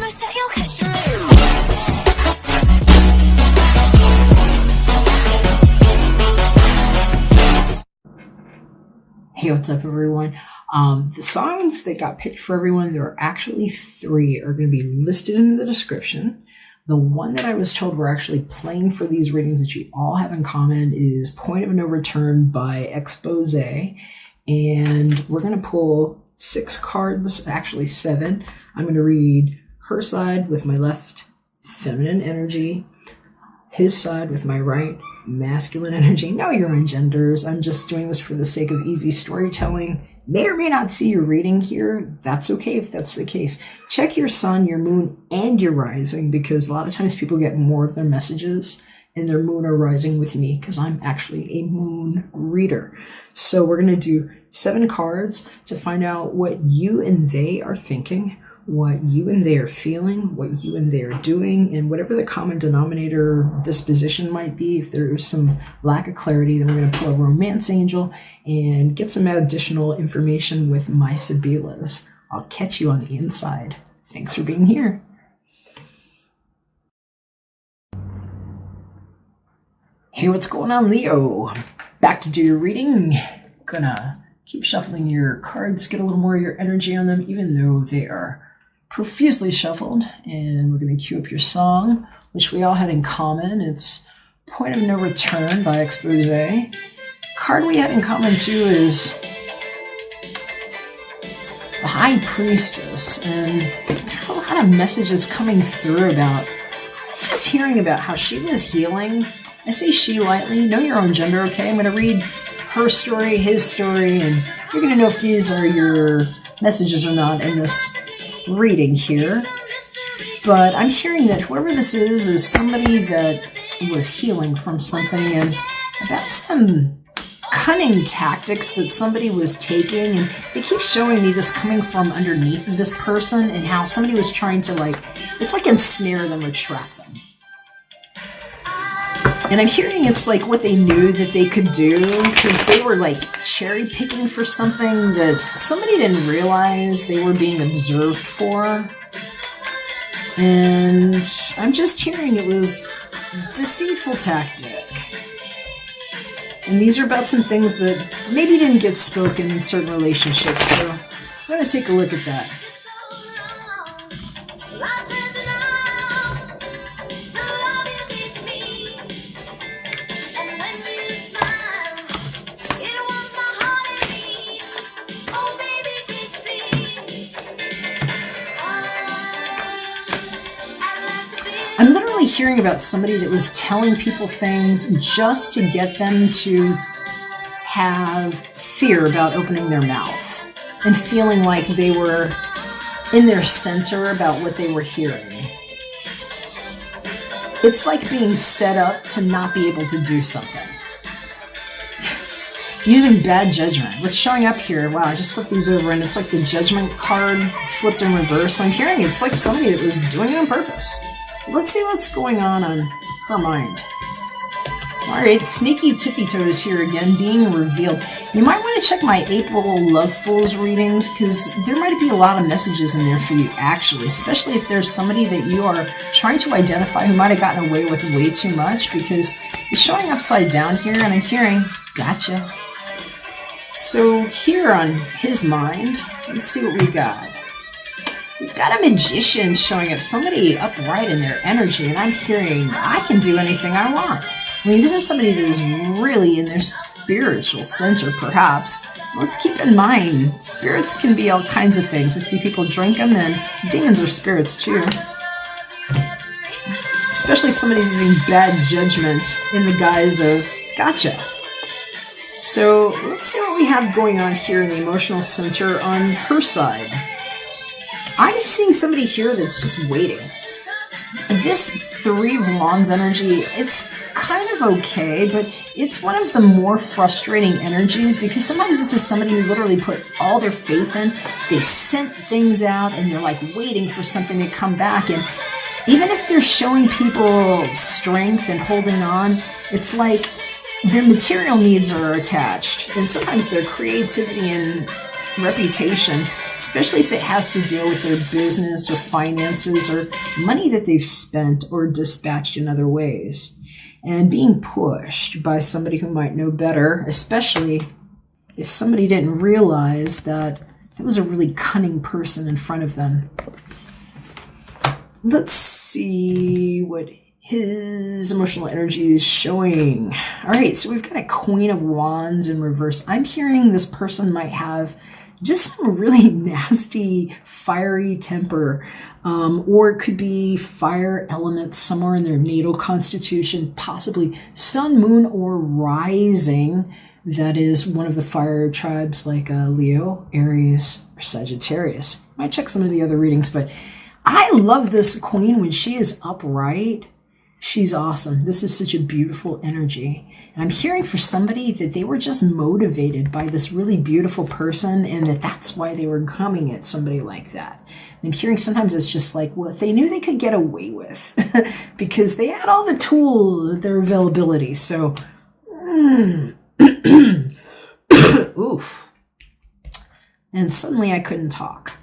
Hey, what's up, everyone? The songs that got picked for everyone, there are actually 3, are going to be listed in the description. The one that I was told we're actually playing for these readings that you all have in common is Point of No Return by Exposé. And we're going to pull 6 cards, actually 7. I'm going to read her side with my left, feminine energy, his side with my right, masculine energy. Know your own genders. I'm just doing this for the sake of easy storytelling. May or may not see your reading here. That's okay if that's the case. Check your sun, your moon, and your rising, because a lot of times people get more of their messages in their moon or rising with me, because I'm actually a moon reader. So we're going to do 7 cards to find out what you and they are thinking, what you and they are feeling, what you and they are doing, and whatever the common denominator disposition might be. If there's some lack of clarity, then we're going to pull a romance angel and get some additional information with my sibillas. I'll catch you on the inside. Thanks for being here. Hey, what's going on, Leo? Back to do your reading. Gonna keep shuffling your cards, get a little more of your energy on them, even though they are profusely shuffled. And we're going to cue up your song, which we all had in common. It's Point of No Return by Exposé. Card we had in common too is the High Priestess, and there are a lot of messages coming through about, I was just hearing about how she was healing. I say she lightly, know your own gender, okay? I'm going to read her story, his story, and you're going to know if these are your messages or not in this reading here. But I'm hearing that whoever this is somebody that was healing from something, and about some cunning tactics that somebody was taking, and they keep showing me this coming from underneath of this person, and how somebody was trying to, like, it's like ensnare them or trap them. And I'm hearing it's like what they knew that they could do, because they were like cherry picking for something that somebody didn't realize they were being observed for. And I'm just hearing it was deceitful tactic. And these are about some things that maybe didn't get spoken in certain relationships. So I'm going to take a look at that. I'm literally hearing about somebody that was telling people things just to get them to have fear about opening their mouth and feeling like they were in their center about what they were hearing. It's like being set up to not be able to do something. Using bad judgment. What's showing up here? Wow, I just flipped these over and it's like the judgment card flipped in reverse. I'm hearing it's like somebody that was doing it on purpose. Let's see what's going on her mind. Alright, Sneaky Tippy Toes here again, being revealed. You might want to check my April Love Fools readings, because there might be a lot of messages in there for you, actually, especially if there's somebody that you are trying to identify who might have gotten away with way too much, because he's showing upside down here, and I'm hearing, gotcha. So here on his mind, let's see what we got. We've got a magician showing up, somebody upright in their energy, and I'm hearing, I can do anything I want. I mean, this is somebody that is really in their spiritual center, perhaps. Let's keep in mind, spirits can be all kinds of things. I see people drink them, and demons are spirits too. Especially if somebody's using bad judgment in the guise of, gotcha. So let's see what we have going on here in the emotional center on her side. I'm seeing somebody here that's just waiting. This 3 of Wands energy, it's kind of okay, but it's one of the more frustrating energies, because sometimes this is somebody who literally put all their faith in. They sent things out and they're like waiting for something to come back. And even if they're showing people strength and holding on, it's like their material needs are attached. And sometimes their creativity and reputation especially if it has to deal with their business or finances or money that they've spent or dispatched in other ways. And being pushed by somebody who might know better, especially if somebody didn't realize that there was a really cunning person in front of them. Let's see what his emotional energy is showing. All right, so we've got a Queen of Wands in reverse. I'm hearing this person might have just some really nasty, fiery temper, or it could be fire elements somewhere in their natal constitution, possibly sun, moon, or rising. That is one of the fire tribes like Leo, Aries, or Sagittarius. Might check some of the other readings, but I love this queen when she is upright. She's awesome. This is such a beautiful energy. And I'm hearing for somebody that they were just motivated by this really beautiful person and that's why they were coming at somebody like that. And I'm hearing sometimes it's just like what they knew they could get away with because they had all the tools at their availability. So, oof. And suddenly I couldn't talk.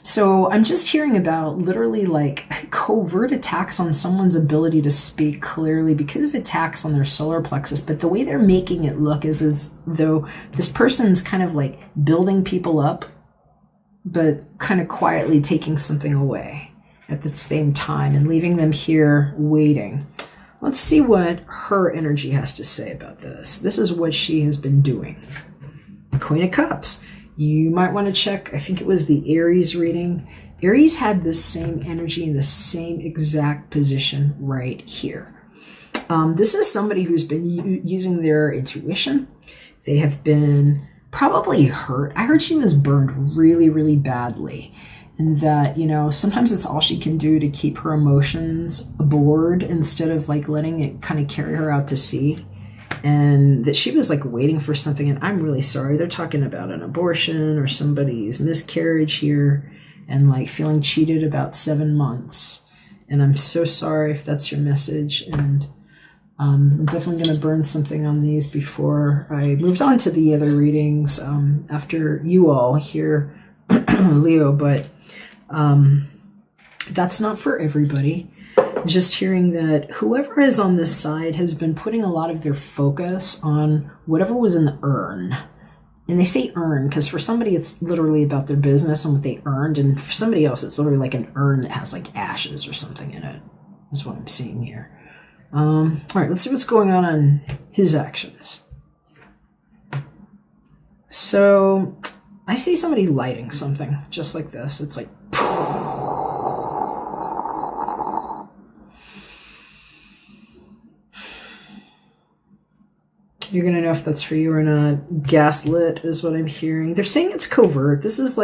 So I'm just hearing about literally like covert attacks on someone's ability to speak clearly because of attacks on their solar plexus. But the way they're making it look is as though this person's kind of like building people up, but kind of quietly taking something away at the same time and leaving them here waiting. Let's see what her energy has to say about this. This is what she has been doing. Queen of Cups. You might want to check, I think it was the Aries reading. Aries had the same energy in the same exact position right here. This is somebody who's been using their intuition. They have been probably hurt. I heard she was burned really, really badly. And that, you know, sometimes it's all she can do to keep her emotions aboard instead of like letting it kind of carry her out to sea. And that she was like waiting for something, and I'm really sorry. They're talking about an abortion or somebody's miscarriage here and like feeling cheated about 7 months. And I'm so sorry if that's your message. And I'm definitely going to burn something on these before I moved on to the other readings after you all here, Leo. But that's not for everybody. Just hearing that whoever is on this side has been putting a lot of their focus on whatever was in the urn. And they say urn because for somebody it's literally about their business and what they earned. And for somebody else it's literally like an urn that has like ashes or something in it, is what I'm seeing here. All right, let's see what's going on his actions. So I see somebody lighting something just like this. It's like... You're going to know if that's for you or not. Gaslit is what I'm hearing. They're saying it's covert. This is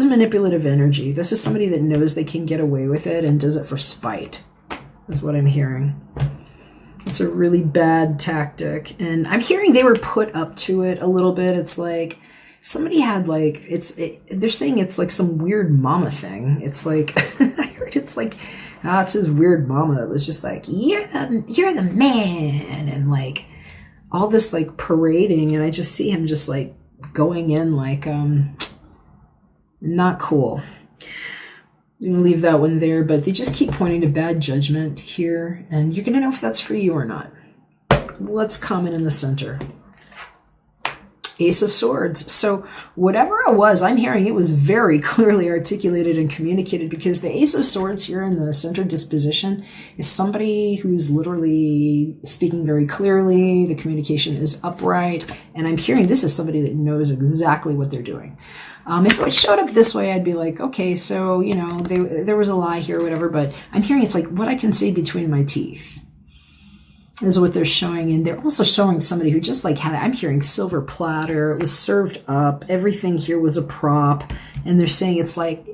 manipulative energy. This is somebody that knows they can get away with it and does it for spite, is what I'm hearing. It's a really bad tactic. And I'm hearing they were put up to it a little bit. It's like somebody had like, they're saying it's like some weird mama thing. It's like, I heard it's like, it's his weird mama that was just like, you're the man, and like all this like parading, and I just see him just like going in like not cool. I'm gonna leave that one there, but they just keep pointing to bad judgment here, and you're gonna know if that's for you or not. Let's comment in the center. Ace of Swords. So whatever it was, I'm hearing it was very clearly articulated and communicated, because the Ace of Swords here in the center disposition is somebody who's literally speaking very clearly. The communication is upright. And I'm hearing this is somebody that knows exactly what they're doing. If it showed up this way, I'd be like, okay, so, you know, there was a lie here or whatever. But I'm hearing it's like what I can see between my teeth is what they're showing. And they're also showing somebody who just like I'm hearing silver platter. It was served up. Everything here was a prop. And they're saying it's like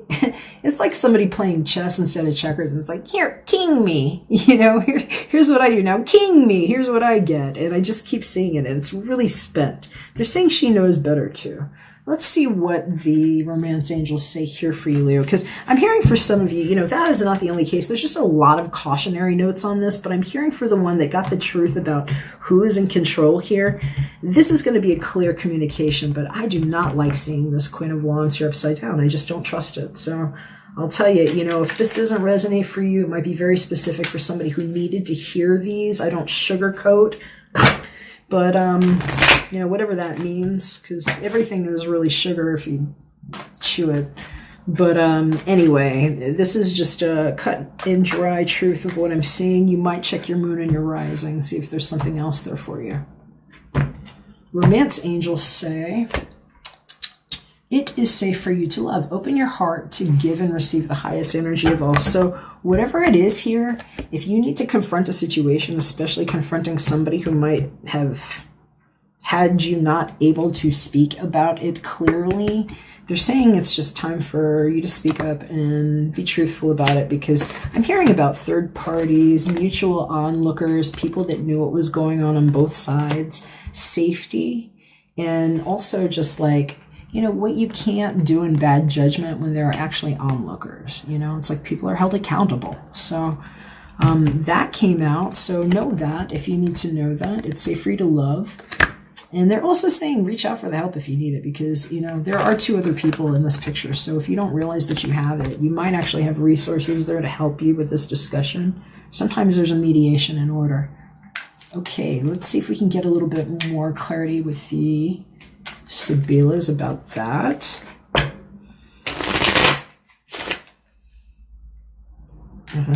somebody playing chess instead of checkers. And it's like, here, king me, you know, here's what I do now. King me. Here's what I get. And I just keep seeing it. And it's really spent. They're saying she knows better too. Let's see what the romance angels say here for you, Leo, because I'm hearing for some of you, you know, that is not the only case. There's just a lot of cautionary notes on this, but I'm hearing for the one that got the truth about who is in control here. This is going to be a clear communication, but I do not like seeing this Queen of Wands here upside down. I just don't trust it. So I'll tell you, you know, if this doesn't resonate for you, it might be very specific for somebody who needed to hear these. I don't sugarcoat, but, you know, whatever that means, because everything is really sugar if you chew it. But anyway, this is just a cut and dry truth of what I'm seeing. You might check your moon and your rising, see if there's something else there for you. Romance angels say, it is safe for you to love. Open your heart to give and receive the highest energy of all. So whatever it is here, if you need to confront a situation, especially confronting somebody who might have had you not able to speak about it clearly, they're saying it's just time for you to speak up and be truthful about it, because I'm hearing about third parties, mutual onlookers, people that knew what was going on both sides, safety, and also just like, you know, what you can't do in bad judgment when there are actually onlookers. You know, it's like people are held accountable. So that came out. So know that if you need to know that. It's safe for you to love. And they're also saying reach out for the help if you need it, because, you know, there are two other people in this picture. So if you don't realize that you have it, you might actually have resources there to help you with this discussion. Sometimes there's a mediation in order. Okay, let's see if we can get a little bit more clarity with the sibillas about that.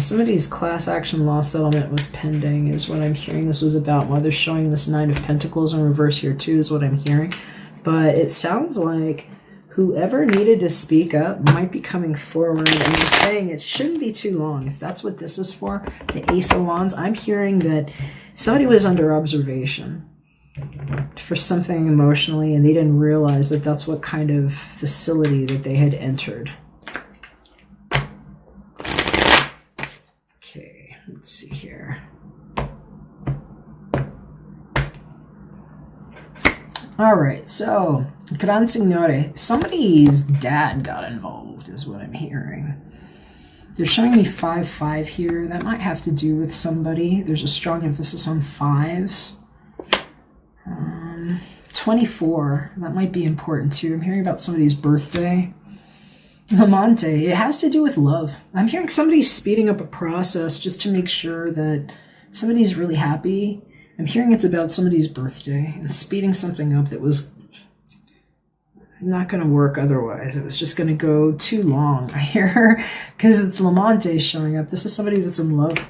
Somebody's class action law settlement was pending is what I'm hearing this was about. While they're showing this Nine of Pentacles in reverse here too is what I'm hearing. But it sounds like whoever needed to speak up might be coming forward, and they're saying it shouldn't be too long. If that's what this is for, the Ace of Wands, I'm hearing that somebody was under observation for something emotionally, and they didn't realize that that's what kind of facility that they had entered. Okay, let's see here. All right, so Gran Signore, somebody's dad got involved is what I'm hearing. They're showing me 5-5 here. That might have to do with somebody. There's a strong emphasis on fives. 24, that might be important too. I'm hearing about somebody's birthday. Amante, it has to do with love. I'm hearing somebody's speeding up a process just to make sure that somebody's really happy. I'm hearing it's about somebody's birthday and speeding something up that was not going to work otherwise. It was just going to go too long. I hear, because it's Lamante showing up. This is somebody that's in love.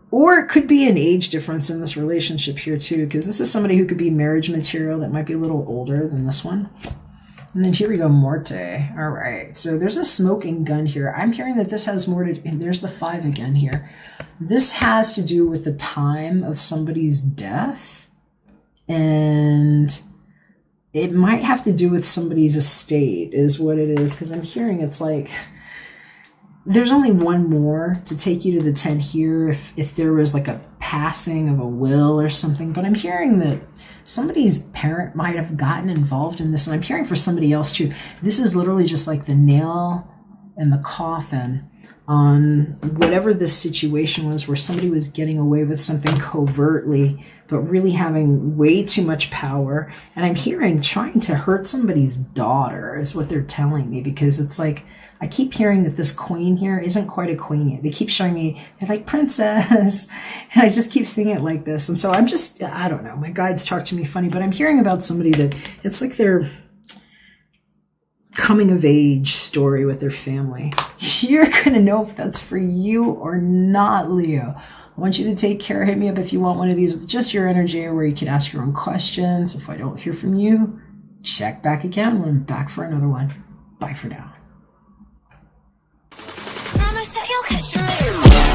Or it could be an age difference in this relationship here too, because this is somebody who could be marriage material that might be a little older than this one. And then here we go, Morte. All right, so there's a smoking gun here. I'm hearing that this has more to, and there's the 5 again here. This has to do with the time of somebody's death, and it might have to do with somebody's estate is what it is, because I'm hearing it's like there's only one more to take you to the 10 here if there was like a passing of a will or something. But I'm hearing that somebody's parent might have gotten involved in this. And I'm hearing for somebody else too. This is literally just like the nail in the coffin on whatever this situation was, where somebody was getting away with something covertly, but really having way too much power. And I'm hearing trying to hurt somebody's daughter is what they're telling me, because it's like, I keep hearing that this queen here isn't quite a queen yet. They keep showing me, they're like, princess. And I just keep seeing it like this. And so I'm just, I don't know. My guides talk to me funny, but I'm hearing about somebody that it's like their coming of age story with their family. You're going to know if that's for you or not, Leo. I want you to take care. Hit me up if you want one of these with just your energy, where you can ask your own questions. If I don't hear from you, check back again when I'm back for another one. Bye for now. Promise that you'll catch me.